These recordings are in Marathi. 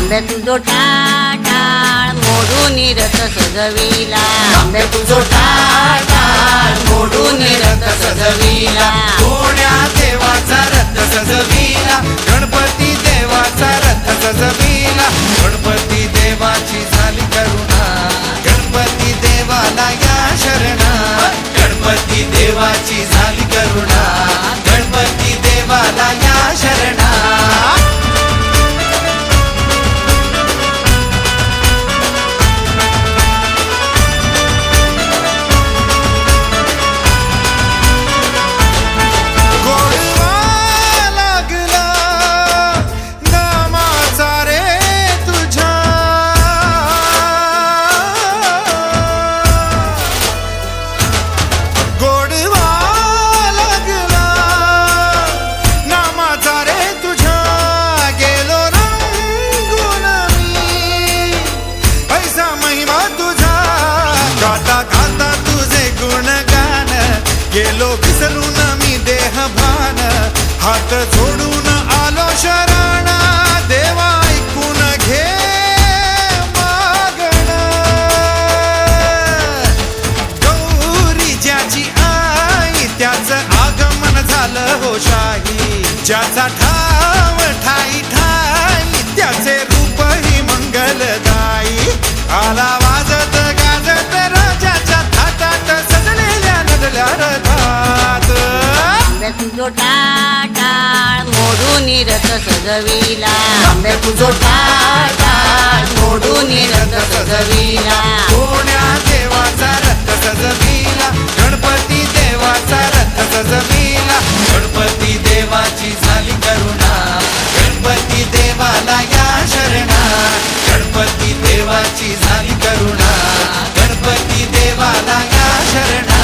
आंबे तुझो टाळ मोडून रथ सजविला, आंबे तुझो टाळ मोडून रथ सजविला, कोण्या देवाचा रथ सजविला, गणपती देवाचा रथ सजविला, गणपती देवाची झाली करुणा, गणपती देवाला या शरणा, गणपती देवाची झाली करुणा, गणपती देवाला या शरणा. गेलो विसरून मी देह भान, हात जोडून आलो शरण, देवा ऐकून घे मागण. गौरी ज्याची आई त्याचं आगमन झालं हो शाही, ज्याचा ठाव ठाई ठाई त्याचे रूप ही मंगलदायी, आला वाजत गाजत राजाच्या थाटात सजलेल्या नडल्या रथात. आंबे तुझो टाळ मोडून रथ सजविला, आंबे तुझो टाळ मोडून रथ सजविला, कोण्या देवाचा रथ सजविला, गणपती देवाचा रथ सजविला, गणपती देवाची झाली करुणा, गणपती देवाला या शरणा, गणपती देवाची झाली करुणा, गणपती देवाला या शरणा.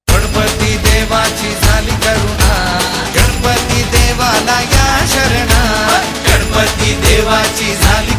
गणपती देवाची झाली करुणा, गणपती देवाला या शरणा, गणपती देवाची झाली